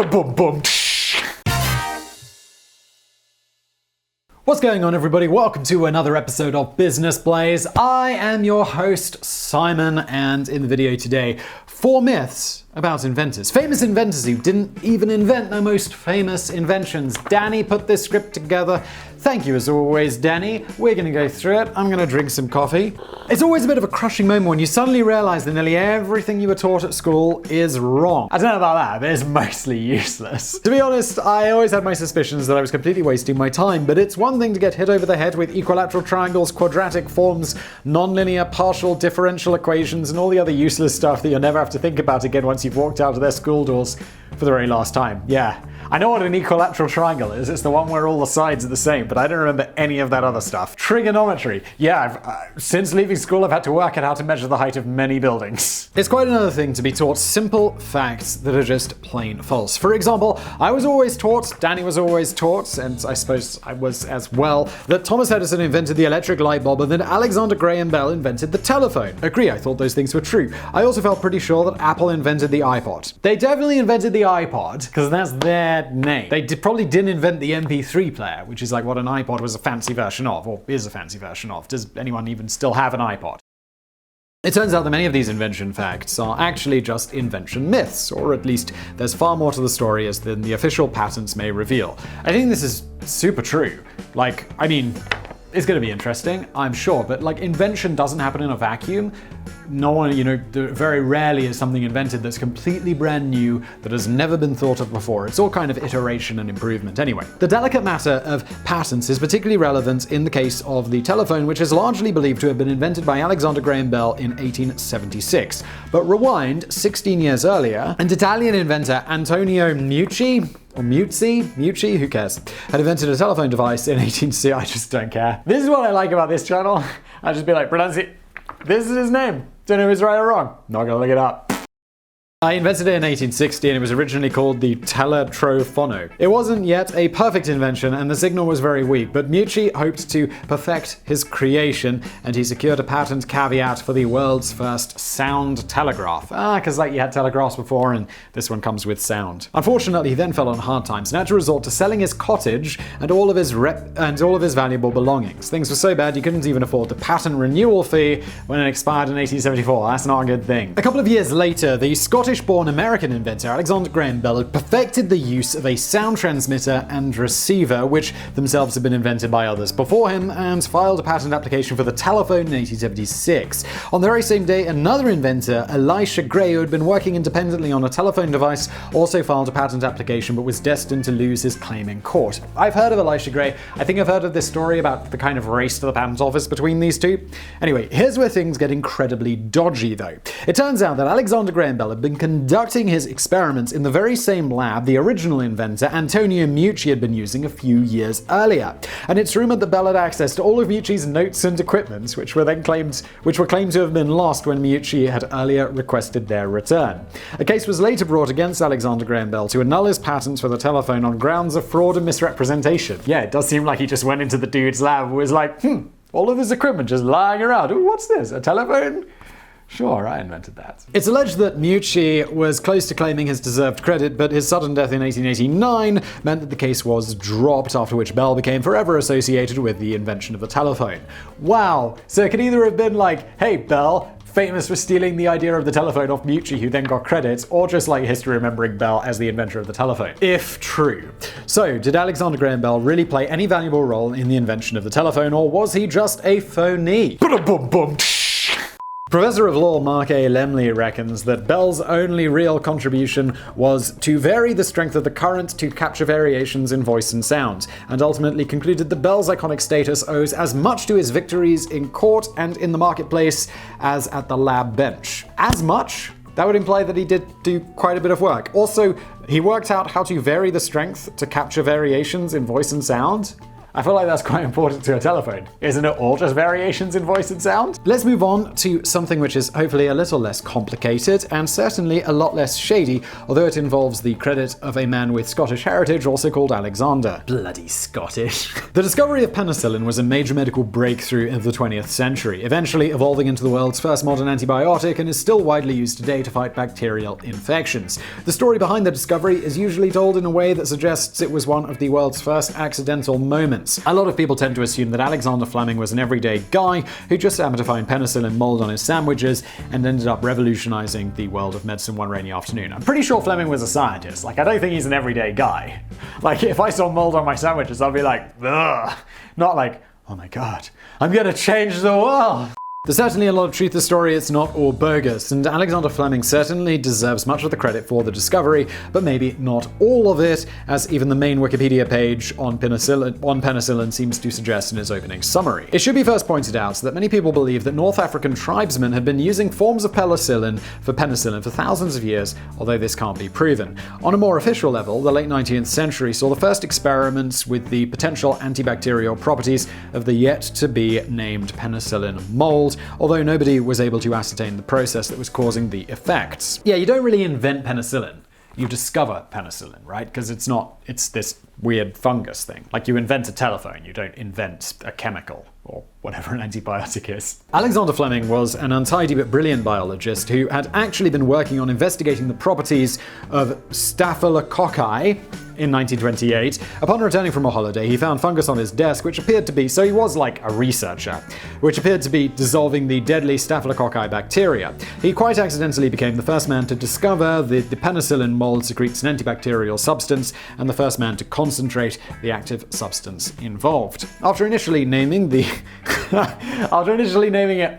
Ba-da-bum-bum. What's going on, everybody? Welcome to another episode of Business Blaze. I am your host, Simon, and in the video today, 4 myths about inventors. Famous inventors who didn't even invent their most famous inventions. Danny put this script together. Thank you as always, Danny. We're gonna go through it. I'm gonna drink some coffee. It's always a bit of a crushing moment when you suddenly realize that nearly everything you were taught at school is wrong. I don't know about that, but it's mostly useless. To be honest, I always had my suspicions that I was completely wasting my time, but it's one thing to get hit over the head with equilateral triangles, quadratic forms, nonlinear partial differential equations, and all the other useless stuff that you'll never have to think about again once you've walked out of their school doors for the very last time. Yeah. I know what an equilateral triangle is. It's the one where all the sides are the same, but I don't remember any of that other stuff. Trigonometry. Yeah, since leaving school, I've had to work out how to measure the height of many buildings. It's quite another thing to be taught simple facts that are just plain false. For example, I was always taught, Danny was always taught, and I suppose I was as well, that Thomas Edison invented the electric light bulb and that Alexander Graham Bell invented the telephone. Agree, I thought those things were true. I also felt pretty sure that Apple invented the iPod. They definitely invented the iPod, because that's their name. They probably didn't invent the MP3 player, which is like what an iPod was a fancy version of, or is a fancy version of. Does anyone even still have an iPod? It turns out that many of these invention facts are actually just invention myths, or at least there's far more to the story than the official patents may reveal. I think this is super true. It's going to be interesting, I'm sure, but invention doesn't happen in a vacuum. No one, very rarely is something invented that's completely brand new, that has never been thought of before. It's all kind of iteration and improvement. Anyway, the delicate matter of patents is particularly relevant in the case of the telephone, which is largely believed to have been invented by Alexander Graham Bell in 1876. But rewind 16 years earlier, and Italian inventor Antonio Meucci, who cares, had invented a telephone device in 1860. I just don't care. This is what I like about this channel. I just be like, pronounce it. This is his name. Don't know if it's right or wrong. Not gonna look it up. I invented it in 1860 and it was originally called the teletrophono. It wasn't yet a perfect invention and the signal was very weak, but Meucci hoped to perfect his creation and he secured a patent caveat for the world's first sound telegraph. Because you had telegraphs before and this one comes with sound. Unfortunately, he then fell on hard times and had to resort to selling his cottage and all of his valuable belongings. Things were so bad he couldn't even afford the patent renewal fee when it expired in 1874. That's not a good thing. A couple of years later, the Scottish-born American inventor Alexander Graham Bell had perfected the use of a sound transmitter and receiver, which themselves had been invented by others before him, and filed a patent application for the telephone in 1876. On the very same day, another inventor, Elisha Gray, who had been working independently on a telephone device, also filed a patent application but was destined to lose his claim in court. I've heard of Elisha Gray. I think I've heard of this story about the kind of race to the patent office between these two. Anyway, here's where things get incredibly dodgy, though. It turns out that Alexander Graham Bell had been conducting his experiments in the very same lab the original inventor, Antonio Meucci, had been using a few years earlier. And it's rumored that Bell had access to all of Meucci's notes and equipment, which were claimed to have been lost when Meucci had earlier requested their return. A case was later brought against Alexander Graham Bell to annul his patents for the telephone on grounds of fraud and misrepresentation. Yeah, it does seem like he just went into the dude's lab and was like, all of his equipment just lying around. Ooh, what's this? A telephone? Sure, I invented that. It's alleged that Meucci was close to claiming his deserved credit, but his sudden death in 1889 meant that the case was dropped, after which Bell became forever associated with the invention of the telephone. Wow, so it could either have been like, hey Bell, famous for stealing the idea of the telephone off Meucci, who then got credit, or just history remembering Bell as the inventor of the telephone. If true. So, did Alexander Graham Bell really play any valuable role in the invention of the telephone, or was he just a phony? Ba-da-bum-bum. Professor of law Mark A. Lemley reckons that Bell's only real contribution was to vary the strength of the current to capture variations in voice and sound, and ultimately concluded that Bell's iconic status owes as much to his victories in court and in the marketplace as at the lab bench. As much? That would imply that he did do quite a bit of work. Also, he worked out how to vary the strength to capture variations in voice and sound. I feel like that's quite important to a telephone. Isn't it all just variations in voice and sound? Let's move on to something which is hopefully a little less complicated and certainly a lot less shady, although it involves the credit of a man with Scottish heritage, also called Alexander. Bloody Scottish. The discovery of penicillin was a major medical breakthrough in the 20th century, eventually evolving into the world's first modern antibiotic and is still widely used today to fight bacterial infections. The story behind the discovery is usually told in a way that suggests it was one of the world's first accidental moments. A lot of people tend to assume that Alexander Fleming was an everyday guy who just happened to find penicillin mold on his sandwiches and ended up revolutionizing the world of medicine one rainy afternoon. I'm pretty sure Fleming was a scientist. I don't think he's an everyday guy. If I saw mold on my sandwiches, I'd be like, ugh. Not like, oh my god, I'm gonna change the world. There's certainly a lot of truth to the story, it's not all bogus, and Alexander Fleming certainly deserves much of the credit for the discovery, but maybe not all of it, as even the main Wikipedia page on penicillin seems to suggest in its opening summary. It should be first pointed out that many people believe that North African tribesmen had been using forms of penicillin for thousands of years, although this can't be proven. On a more official level, the late 19th century saw the first experiments with the potential antibacterial properties of the yet-to-be-named penicillin mold, although nobody was able to ascertain the process that was causing the effects. Yeah, you don't really invent penicillin. You discover penicillin, right? Because it's this weird fungus thing. Like you invent a telephone, you don't invent a chemical or whatever an antibiotic is. Alexander Fleming was an untidy but brilliant biologist who had actually been working on investigating the properties of staphylococci in 1928. Upon returning from a holiday, he found fungus on his desk which appeared to be, so he was like a researcher, which appeared to be dissolving the deadly staphylococci bacteria. He quite accidentally became the first man to discover that the penicillin mold secretes an antibacterial substance and the first man to concentrate the active substance involved. After initially naming it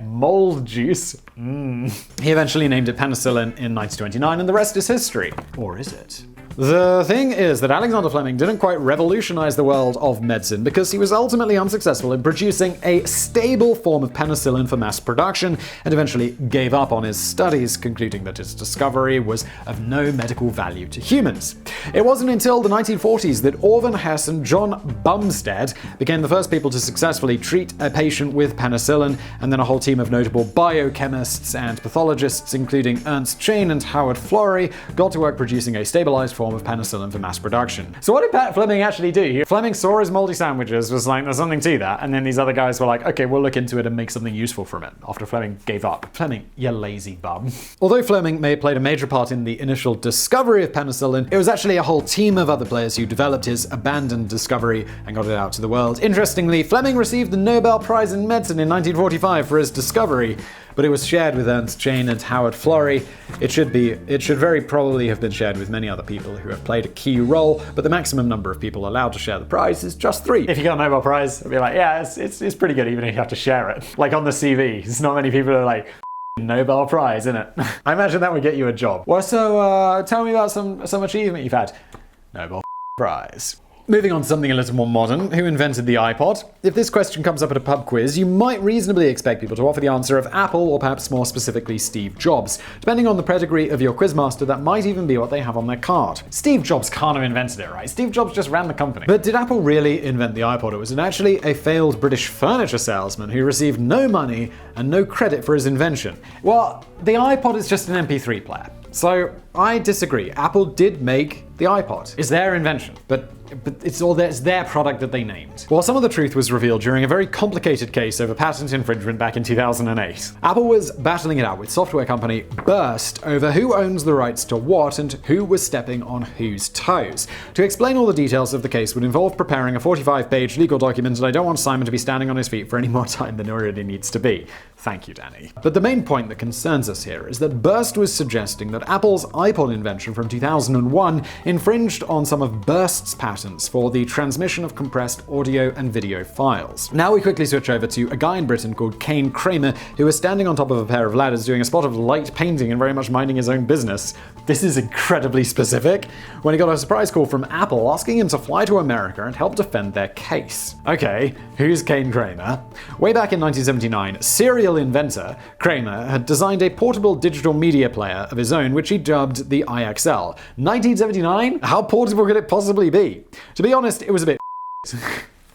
MOULD JUICE, he eventually named it penicillin in 1929, and the rest is history. Or is it? The thing is that Alexander Fleming didn't quite revolutionize the world of medicine because he was ultimately unsuccessful in producing a stable form of penicillin for mass production and eventually gave up on his studies, concluding that his discovery was of no medical value to humans. It wasn't until the 1940s that Orvin Hess and John Bumstead became the first people to successfully treat a patient with penicillin, and then a whole team of notable biochemists and pathologists, including Ernst Chain and Howard Florey, got to work producing a stabilized form of penicillin for mass production. So what did Fleming actually do? Fleming saw his moldy sandwiches, was like, there's something to that, and then these other guys were like, okay, we'll look into it and make something useful from it, after Fleming gave up. Fleming, you lazy bum. Although Fleming may have played a major part in the initial discovery of penicillin, it was actually a whole team of other players who developed his abandoned discovery and got it out to the world. Interestingly, Fleming received the Nobel Prize in Medicine in 1945 for his discovery, but it was shared with Ernst Chain and Howard Florey. It should very probably have been shared with many other people who have played a key role, but the maximum number of people allowed to share the prize is just 3. If you got a Nobel Prize, I'd be like, yeah, it's pretty good even if you have to share it. Like on the CV, there's not many people who are like, Nobel Prize, innit? I imagine that would get you a job. Well, so tell me about some achievement you've had. Nobel Prize. Moving on to something a little more modern, who invented the iPod? If this question comes up at a pub quiz, you might reasonably expect people to offer the answer of Apple, or perhaps more specifically Steve Jobs. Depending on the pedigree of your quizmaster, that might even be what they have on their card. Steve Jobs can't have invented it, right? Steve Jobs just ran the company. But did Apple really invent the iPod? It was actually a failed British furniture salesman who received no money and no credit for his invention. Well, the iPod is just an MP3 player. So I disagree. Apple did make the iPod. It's their invention, but it's their product that they named. Well, some of the truth was revealed during a very complicated case over patent infringement back in 2008. Apple was battling it out with software company Burst over who owns the rights to what and who was stepping on whose toes. To explain all the details of the case would involve preparing a 45-page legal document, and I don't want Simon to be standing on his feet for any more time than he already needs to be. Thank you, Danny. But the main point that concerns us here is that Burst was suggesting that Apple's iPod invention from 2001 infringed on some of Burst's patents for the transmission of compressed audio and video files. Now we quickly switch over to a guy in Britain called Kane Kramer, who was standing on top of a pair of ladders doing a spot of light painting and very much minding his own business. This is incredibly specific. When he got a surprise call from Apple asking him to fly to America and help defend their case. Okay, who's Kane Kramer? Way back in 1979, serial inventor Kramer had designed a portable digital media player of his own, which he dubbed the IXL. 1979? How portable could it possibly be? To be honest, it was a bit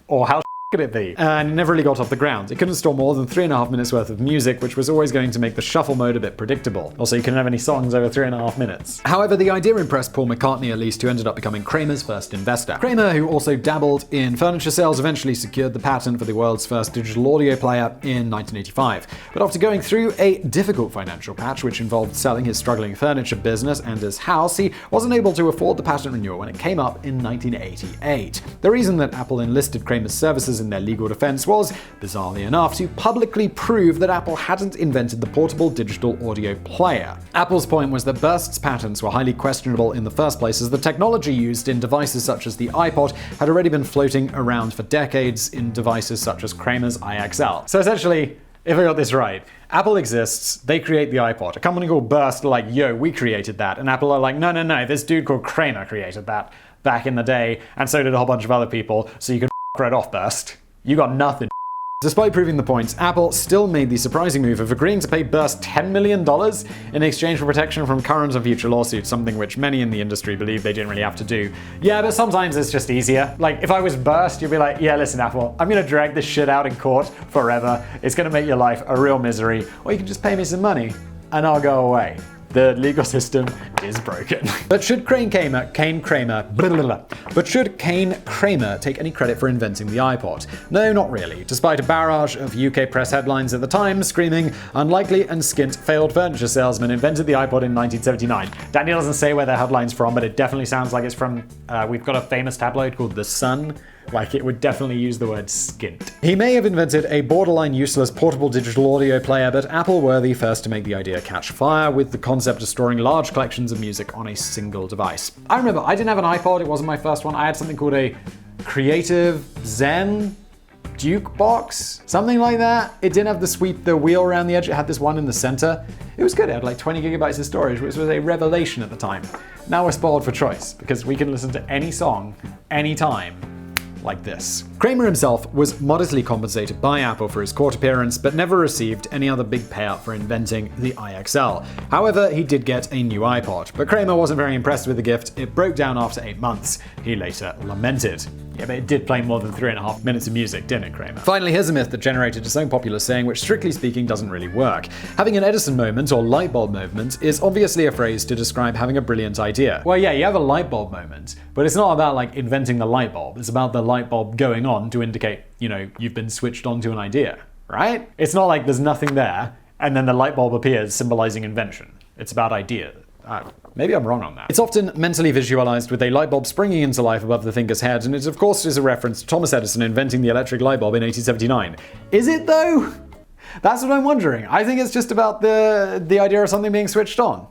Or how could it be? And it never really got off the ground. It couldn't store more than 3.5 minutes worth of music, which was always going to make the shuffle mode a bit predictable. Also, you couldn't have any songs over 3.5 minutes. However, the idea impressed Paul McCartney at least, who ended up becoming Kramer's first investor. Kramer, who also dabbled in furniture sales, eventually secured the patent for the world's first digital audio player in 1985. But after going through a difficult financial patch, which involved selling his struggling furniture business and his house, he wasn't able to afford the patent renewal when it came up in 1988. The reason that Apple enlisted Kramer's services in their legal defense was, bizarrely enough, to publicly prove that Apple hadn't invented the portable digital audio player. Apple's point was that Burst's patents were highly questionable in the first place, as the technology used in devices such as the iPod had already been floating around for decades in devices such as Kramer's iXL. So essentially, if I got this right, Apple exists, they create the iPod. A company called Burst are like, yo, we created that. And Apple are like, no, this dude called Kramer created that back in the day, and so did a whole bunch of other people, so you can right off, Burst. You got nothing. Despite proving the point, Apple still made the surprising move of agreeing to pay Burst $10 million in exchange for protection from current and future lawsuits, something which many in the industry believe they didn't really have to do. Yeah, but sometimes it's just easier. Like, if I was Burst, you'd be like, yeah, listen, Apple, I'm gonna drag this shit out in court forever. It's gonna make your life a real misery. Or you can just pay me some money, and I'll go away. The legal system is broken. But should Kane Kramer take any credit for inventing the iPod? No, not really, despite a barrage of UK press headlines at the time screaming, unlikely and skint failed furniture salesman invented the iPod in 1979. Daniel doesn't say where the headline's from, but it definitely sounds like it's from, we've got a famous tabloid called The Sun. Like, it would definitely use the word skint. He may have invented a borderline useless portable digital audio player, but Apple were the first to make the idea catch fire with the concept of storing large collections of music on a single device. I remember, I didn't have an iPod, it wasn't my first one. I had something called a Creative Zen Jukebox, something like that. It didn't have the wheel around the edge, it had this one in the center. It was good, it had like 20 gigabytes of storage, which was a revelation at the time. Now we're spoiled for choice, because we can listen to any song, anytime, like this. Kramer himself was modestly compensated by Apple for his court appearance, but never received any other big payout for inventing the iXL. However, he did get a new iPod, but Kramer wasn't very impressed with the gift. It broke down after 8 months. He later lamented. Yeah, but it did play more than 3.5 minutes of music, didn't it, Kramer? Finally, here's a myth that generated its own popular saying, which strictly speaking doesn't really work. Having an Edison moment or light bulb moment is obviously a phrase to describe having a brilliant idea. Well, yeah, you have a light bulb moment, but it's not about like inventing the light bulb. It's about the light bulb going on to indicate, you've been switched on to an idea, right? It's not like there's nothing there and then the light bulb appears symbolizing invention. It's about idea. Maybe I'm wrong on that. It's often mentally visualized with a light bulb springing into life above the thinker's head, and it of course is a reference to Thomas Edison inventing the electric light bulb in 1879. Is it though? That's what I'm wondering. I think it's just about the idea of something being switched on.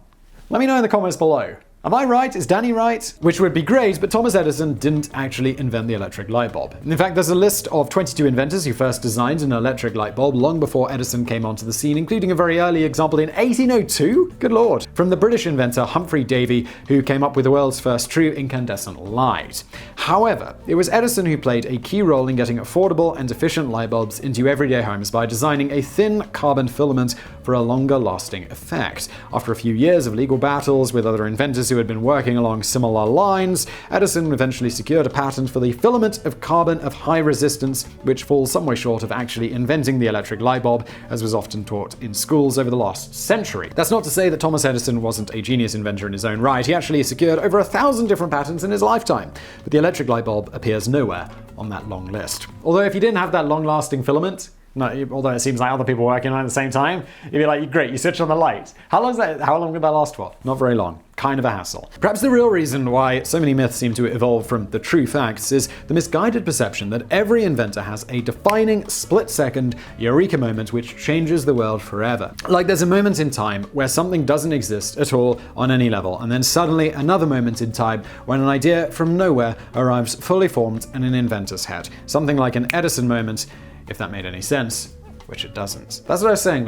Let me know in the comments below. Am I right? Is Danny right? Which would be great, but Thomas Edison didn't actually invent the electric light bulb. In fact, there's a list of 22 inventors who first designed an electric light bulb long before Edison came onto the scene, including a very early example in 1802? Good lord. From the British inventor Humphrey Davy, who came up with the world's first true incandescent light. However, it was Edison who played a key role in getting affordable and efficient light bulbs into everyday homes by designing a thin carbon filament for a longer lasting effect. After a few years of legal battles with other inventors who had been working along similar lines, Edison eventually secured a patent for the filament of carbon of high resistance, which falls some way short of actually inventing the electric light bulb, as was often taught in schools over the last century. That's not to say that Thomas Edison wasn't a genius inventor in his own right. He actually secured over 1,000 different patents in his lifetime, but the electric light bulb appears nowhere on that long list. Although if you didn't have that long-lasting filament, although it seems like other people working on it at the same time, you'd be like, great, you switch on the light. How long would that last for? Not very long. Kind of a hassle. Perhaps the real reason why so many myths seem to evolve from the true facts is the misguided perception that every inventor has a defining split-second eureka moment which changes the world forever. Like there's a moment in time where something doesn't exist at all on any level, and then suddenly another moment in time when an idea from nowhere arrives fully formed in an inventor's head. Something like an Edison moment, if that made any sense, which it doesn't. That's what I was saying,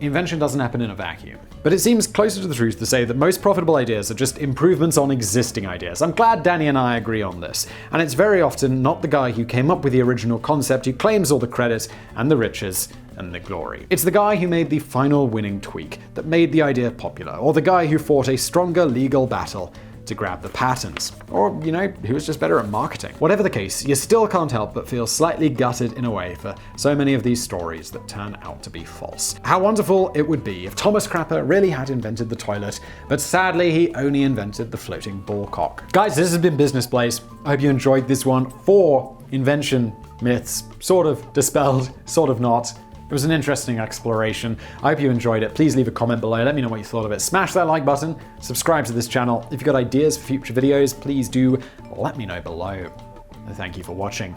invention doesn't happen in a vacuum. But it seems closer to the truth to say that most profitable ideas are just improvements on existing ideas. I'm glad Danny and I agree on this. And it's very often not the guy who came up with the original concept who claims all the credit and the riches and the glory. It's the guy who made the final winning tweak that made the idea popular, or the guy who fought a stronger legal battle to grab the patents. Or, you know, he was just better at marketing. Whatever the case, you still can't help but feel slightly gutted in a way for so many of these stories that turn out to be false. How wonderful it would be if Thomas Crapper really had invented the toilet, but sadly he only invented the floating ball cock. Guys, this has been Business Blaze. I hope you enjoyed this one. 4 invention myths, sort of dispelled, sort of not. It was an interesting exploration. I hope you enjoyed it. Please leave a comment below. Let me know what you thought of it. Smash that like button. Subscribe to this channel. If you've got ideas for future videos, please do let me know below. Thank you for watching.